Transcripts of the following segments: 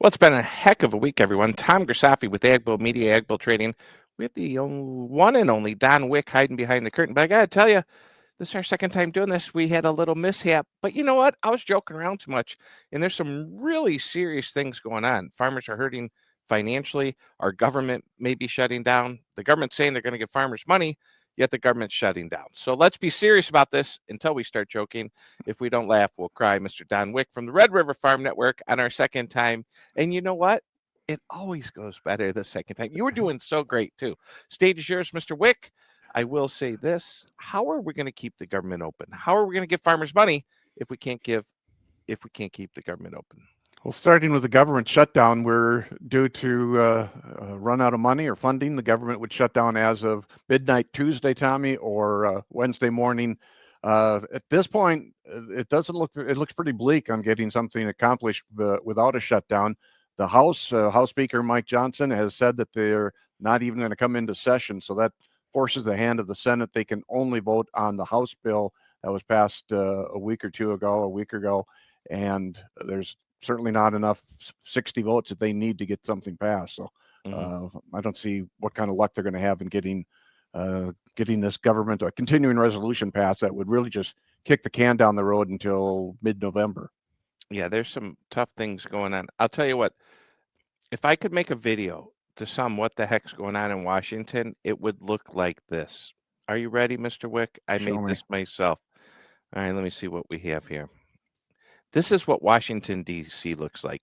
Well, it's been a heck of a week, everyone. Tom Grisafi with AgBull Media, AgBull Trading. We have the one and only Don Wick hiding behind the curtain. But I got to tell you, this is our second time doing this. We had a little mishap. But you know what? I was joking around too much. And there's some really serious things going on. Farmers are hurting financially. Our government may be shutting down. The government's saying they're going to give farmers money, yet the government's shutting down. So let's be serious about this until we start joking. If we don't laugh, we'll cry. Mr. Don Wick from the Red River Farm Network on our second time. And you know what? It always goes better the second time. You were doing so great too. Stage is yours, Mr. Wick. I will say this: how are we going to keep the government open? How are we going to give farmers money if we can't keep the government open? Well, starting with the government shutdown, we're due to run out of money or funding. The government would shut down as of midnight Tuesday, Tommy, or Wednesday morning. At this point, it looks pretty bleak on getting something accomplished without a shutdown. The House Speaker Mike Johnson has said that they're not even going to come into session, so that forces the hand of the Senate. They can only vote on the House bill that was passed a week ago, and there's certainly not enough 60 votes that they need to get something passed. So I don't see what kind of luck they're going to have in getting this government a continuing resolution passed that would really just kick the can down the road until mid-November. Yeah, there's some tough things going on. I'll tell you what, if I could make a video to sum what the heck's going on in Washington, it would look like this. Are you ready, Mr. Wick? I Show made me. this myself. All right, let me see what we have here. This is what Washington, D.C. looks like.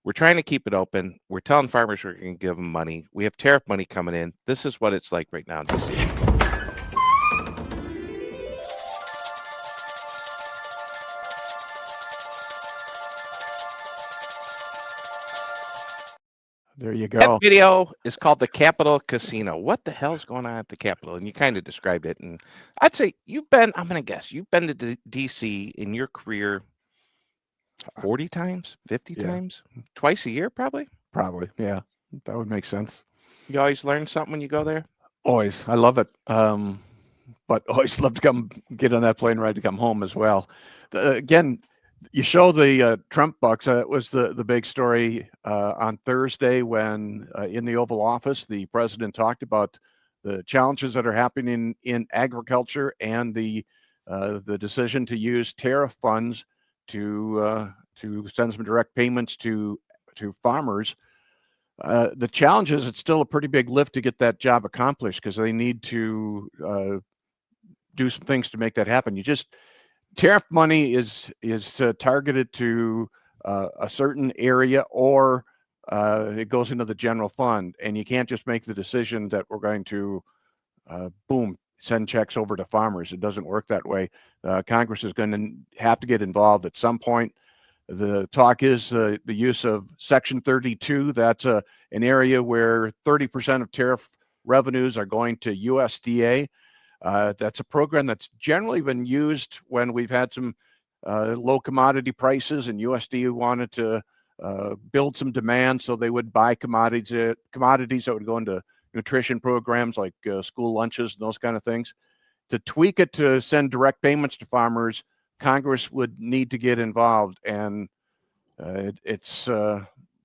We're trying to keep it open. We're telling farmers we're going to give them money. We have tariff money coming in. This is what it's like right now in D.C. There you That go. video is called The Capitol Casino. What the hell's going on at the Capitol? And you kind of described it. And I'd say I'm going to guess, you've been to D.C. in your career 40 times, 50 times, twice a year, probably? Probably, yeah. That would make sense. You always learn something when you go there? Always. I love it. But always love to come get on that plane ride to come home as well. Again, you show the Trump bucks. It was the big story on Thursday when in the Oval Office, the president talked about the challenges that are happening in agriculture and the decision to use tariff funds to send some direct payments to farmers. The challenge is it's still a pretty big lift to get that job accomplished because they need to do some things to make that happen. Tariff money is targeted to a certain area, or it goes into the general fund, and you can't just make the decision that we're going to send checks over to farmers. It doesn't work that way. Congress is going to have to get involved at some point. The talk is the use of Section 32. That's an area where 30% of tariff revenues are going to USDA. That's a program that's generally been used when we've had some low commodity prices, and USDA wanted to build some demand, so they would buy commodities that would go into nutrition programs like school lunches and those kind of things. To tweak it to send direct payments to farmers, Congress would need to get involved, and it's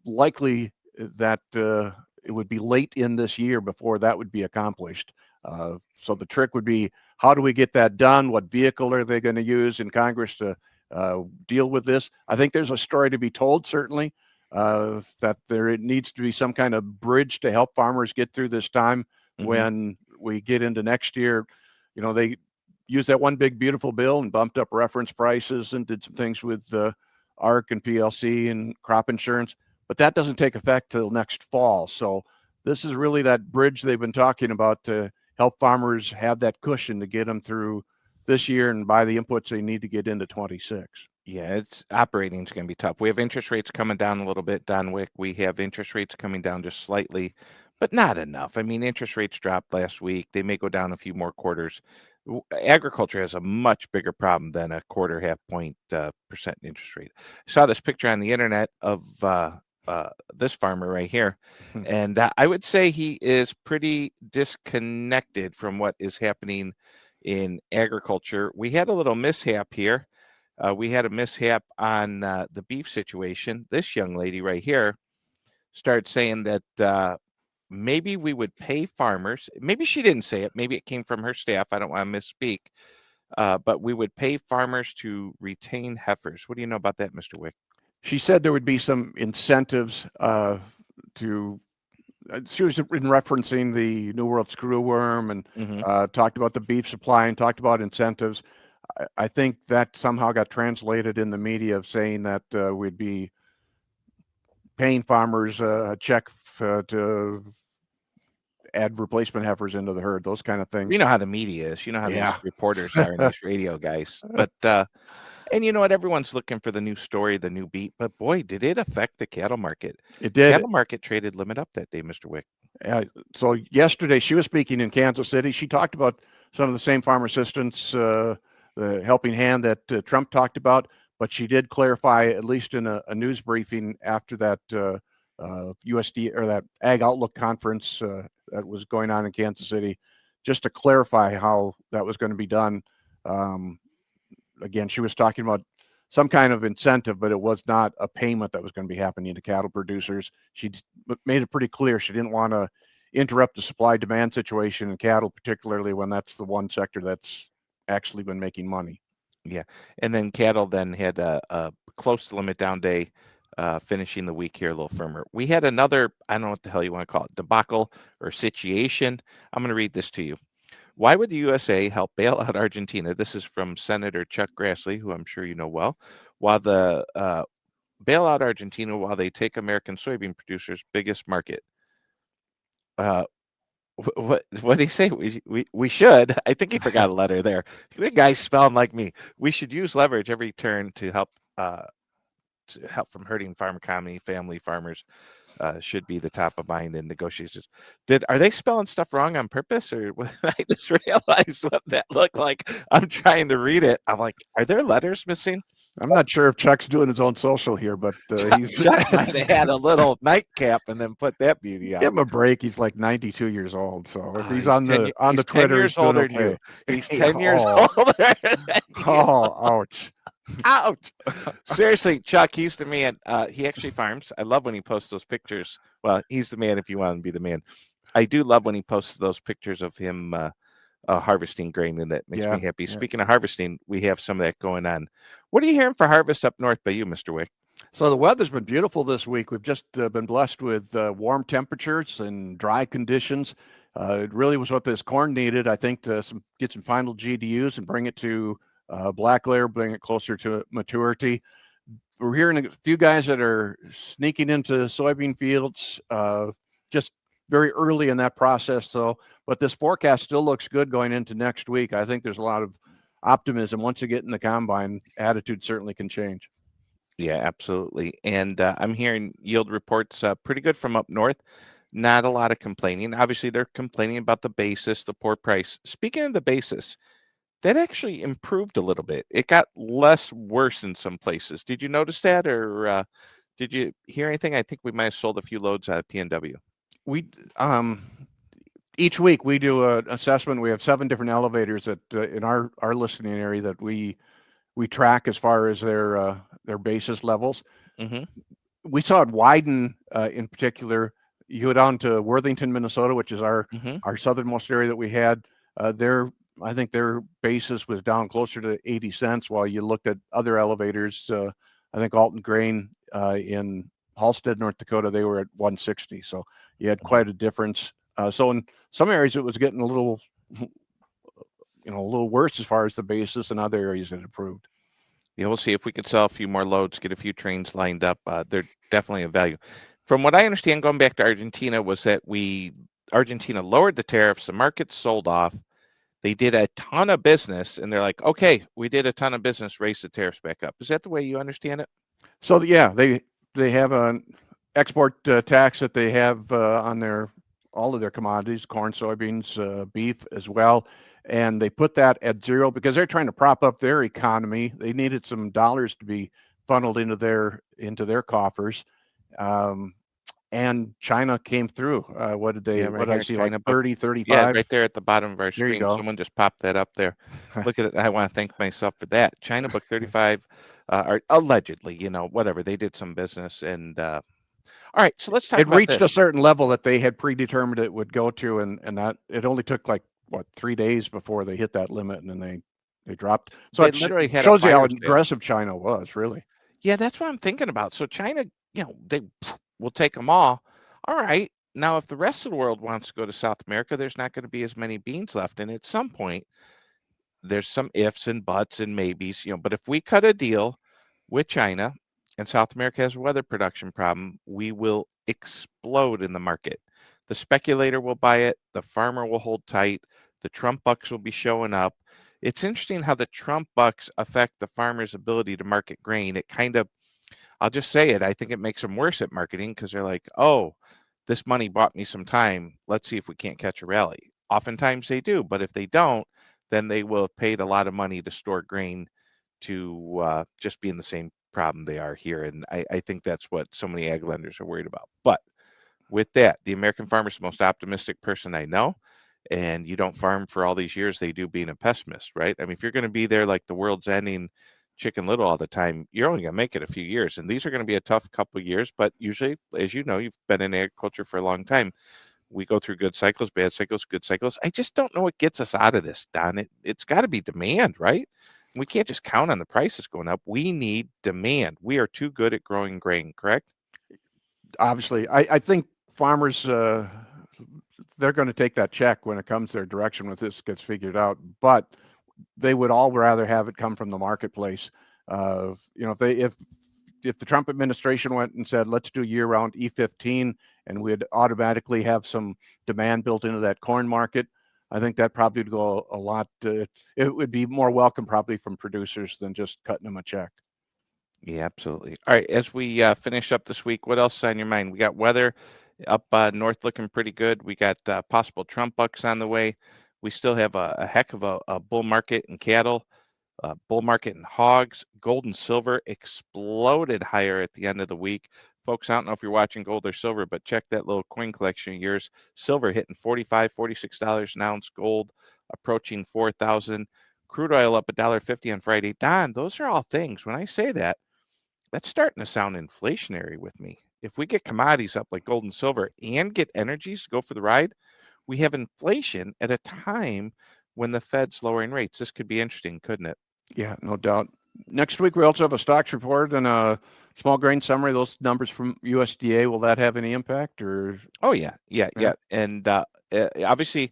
likely that it would be late in this year before that would be accomplished. So the trick would be, how do we get that done? What vehicle are they going to use in Congress to deal with this? I think there's a story to be told, certainly, that there needs to be some kind of bridge to help farmers get through this time. When we get into next year. They used that one big beautiful bill and bumped up reference prices and did some things with ARC and PLC and crop insurance, but that doesn't take effect till next fall. So this is really that bridge they've been talking about to help farmers have that cushion to get them through this year and buy the inputs they need to get into 26. Yeah, operating is going to be tough. We have interest rates coming down a little bit, Don Wick. We have interest rates coming down just slightly, but not enough. I mean, interest rates dropped last week. They may go down a few more quarters. Agriculture has a much bigger problem than a quarter half point percent interest rate. I saw this picture on the internet of this farmer right here, and I would say he is pretty disconnected from what is happening in agriculture. We had a little mishap here. We had a mishap on the beef situation. This young lady right here started saying that maybe we would pay farmers. Maybe she didn't say it. Maybe it came from her staff. I don't want to misspeak. But we would pay farmers to retain heifers. What do you know about that, Mr. Wick? She said there would be some incentives to. She was in referencing the New World screwworm and talked about the beef supply and talked about incentives. I think that somehow got translated in the media of saying that we'd be paying farmers a check to add replacement heifers into the herd, those kind of things. You know how the media is. You know how Yeah. these reporters are and these radio guys. But and you know what? Everyone's looking for the new story, the new beat. But boy, did it affect the cattle market. It did. Cattle market traded limit up that day, Mr. Wick. So yesterday she was speaking in Kansas City. She talked about some of the same farmer assistance, the helping hand that Trump talked about, but she did clarify, at least in a news briefing after that USD or that Ag Outlook conference that was going on in Kansas City, just to clarify how that was going to be done. Again, she was talking about some kind of incentive, but it was not a payment that was going to be happening to cattle producers. She made it pretty clear she didn't want to interrupt the supply-demand situation in cattle, particularly when that's the one sector that's actually been making money. Yeah, and then cattle then had a close to limit down day, finishing the week here a little firmer. We had another, I don't know what the hell you want to call it, debacle or situation. I'm going to read this to you. Why would the USA help bail out Argentina? This is from Senator Chuck Grassley, who I'm sure you know well. While the bail out Argentina while they take American soybean producers' biggest market. What did he say? We should. I think he forgot a letter there. The guy's spelling like me. We should use leverage every turn to help from hurting farm economy. Family farmers should be the top of mind in negotiations. Are they spelling stuff wrong on purpose, or I just realized what that looked like? I'm trying to read it. I'm like, are there letters missing? I'm not sure if Chuck's doing his own social here, but Chuck might have had a little nightcap and then put that beauty on. Give him a break. He's like 92 years old, so if he's on the he's Twitter, 10 years he's older okay. than you. He's 10 years older than you. Ouch. Ouch. Seriously, Chuck, he's the man. He actually farms. I love when he posts those pictures. Well, he's the man if you want to be the man. I do love when he posts those pictures of him harvesting grain, and that makes me happy. Speaking of harvesting, we have some of that going on. What are you hearing for harvest up north by you, Mr. Wick? So the weather's been beautiful this week. We've just been blessed with warm temperatures and dry conditions. It really was what this corn needed, I think, to get some final GDUs and bring it to black layer, bring it closer to maturity. We're hearing a few guys that are sneaking into soybean fields just very early in that process, though. But this forecast still looks good going into next week. I think there's a lot of optimism. Once you get in the combine, attitude certainly can change. Yeah, absolutely. And I'm hearing yield reports pretty good from up north. Not a lot of complaining. Obviously, they're complaining about the basis, the poor price. Speaking of the basis, that actually improved a little bit. It got less worse in some places. Did you notice that, or did you hear anything? I think we might have sold a few loads out of PNW. We each week we do an assessment. We have 7 different elevators that in our listening area that we track as far as their basis levels. Mm-hmm. We saw it widen in particular. You go down to Worthington, Minnesota, which is our southernmost area that we had. I think their basis was down closer to 80 cents, while you looked at other elevators. I think Alton Grain in Halstead, North Dakota, they were at 160. So you had quite a difference. So in some areas it was getting a little worse as far as the basis, and other areas it improved. Yeah, we'll see if we could sell a few more loads, get a few trains lined up. They're definitely a value. From what I understand, going back to Argentina, was that Argentina lowered the tariffs, the market sold off. They did a ton of business, and they're like, okay, we did a ton of business, raise the tariffs back up. Is that the way you understand it? So yeah, they have an export tax that they have on all of their commodities, corn, soybeans, beef as well. And they put that at 0 because they're trying to prop up their economy. They needed some dollars to be funneled into their coffers. And China came through. What did they? Yeah, right what did I see? China like 30, 35? Yeah, right there at the bottom of our There you screen. go. Someone just popped that up there. Look at it. I want to thank myself for that. China booked 35, or allegedly, whatever. They did some business, and All right, so let's talk It about reached a this. certain level that they had predetermined it would go to, and that it only took like what 3 days before they hit that limit, and then they dropped. So They it literally had a shows you how fire sale. aggressive China was, really. Yeah, that's what I'm thinking about. So China, they will take them all. All right. Now, if the rest of the world wants to go to South America, there's not going to be as many beans left. And at some point, there's some ifs and buts and maybes, but if we cut a deal with China and South America has a weather production problem, we will explode in the market. The speculator will buy it, the farmer will hold tight, the Trump bucks will be showing up. It's interesting how the Trump bucks affect the farmer's ability to market grain. It kind of, I'll just say it, I think it makes them worse at marketing because they're like, oh, this money bought me some time. Let's see if we can't catch a rally. Oftentimes they do, but if they don't, then they will have paid a lot of money to store grain to just be in the same problem they are here. And I think that's what so many ag lenders are worried about. But with that, the American farmer is the most optimistic person I know. And you don't farm for all these years they do being a pessimist, right? I mean, if you're going to be there like the world's ending Chicken Little all the time, you're only going to make it a few years. And these are going to be a tough couple of years. But usually, as you know, you've been in agriculture for a long time. We go through good cycles, bad cycles, good cycles. I just don't know what gets us out of this, Don. It's got to be demand, right? We can't just count on the prices going up. We need demand. We are too good at growing grain, correct? Obviously, I think farmers they're going to take that check when it comes their direction when this gets figured out. But they would all rather have it come from the marketplace. If the Trump administration went and said, let's do year-round E15, and we'd automatically have some demand built into that corn market, I think that probably would go a lot. It would be more welcome probably from producers than just cutting them a check. Yeah, absolutely. All right, as we finish up this week, what else is on your mind? We got weather up north looking pretty good. We got possible Trump bucks on the way. We still have a heck of a bull market in cattle, bull market in hogs. Gold and silver exploded higher at the end of the week. Folks, I don't know if you're watching gold or silver, but check that little coin collection of yours. Silver hitting $45, $46 an ounce. Gold approaching 4,000. Crude oil up $1.50 on Friday. Don, those are all things. When I say that, that's starting to sound inflationary with me. If we get commodities up like gold and silver and get energies to go for the ride, we have inflation at a time when the Fed's lowering rates. This could be interesting, couldn't it? Yeah, no doubt. Next week, we also have a stocks report and a small grain summary. Those numbers from USDA, will that have any impact? Or Oh, yeah. And obviously,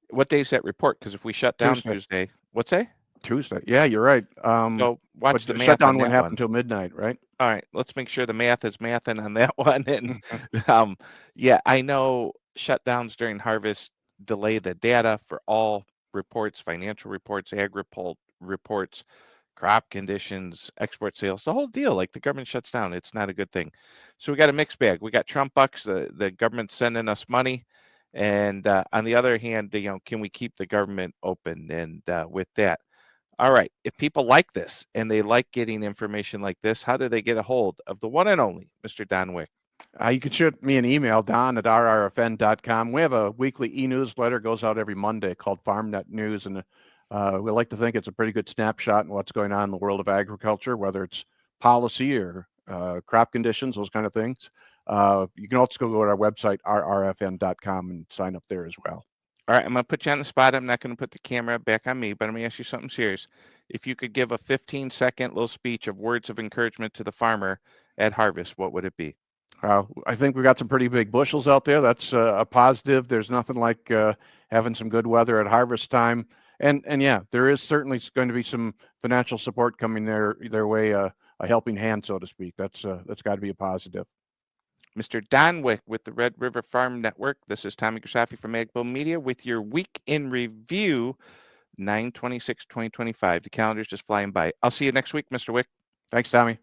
what day is that report? Because if we shut down Tuesday? Tuesday, what's that? Tuesday. Yeah, you're right. So watch But the the math on shutdown wouldn't that happen one. until midnight, right? All right, let's make sure the math is mathing on that one. And um, yeah, I know shutdowns during harvest delay the data for all reports, financial reports, reports, crop conditions, export sales, the whole deal. Like the government shuts down, it's not a good thing. So we got a mixed bag. We got Trump bucks, the government's sending us money. And on the other hand, can we keep the government open? And with that, all right. If people like this and they like getting information like this, how do they get a hold of the one and only Mr. Don Wick? You can shoot me an email, don@rrfn.com. We have a weekly e-newsletter, goes out every Monday, called FarmNet News, and we like to think it's a pretty good snapshot in what's going on in the world of agriculture, whether it's policy or crop conditions, those kind of things. You can also go to our website, rrfn.com, and sign up there as well. All right, I'm going to put you on the spot. I'm not going to put the camera back on me, but I'm going to ask you something serious. If you could give a 15-second little speech of words of encouragement to the farmer at harvest, what would it be? I think we got some pretty big bushels out there. That's a positive. There's nothing like having some good weather at harvest time. And yeah, there is certainly going to be some financial support coming their way, a helping hand, so to speak. That's got to be a positive. Mr. Don Wick with the Red River Farm Network. This is Tommy Grisafi from Agbo Media with your week in review, 9/26/2025. The calendar's just flying by. I'll see you next week, Mr. Wick. Thanks, Tommy.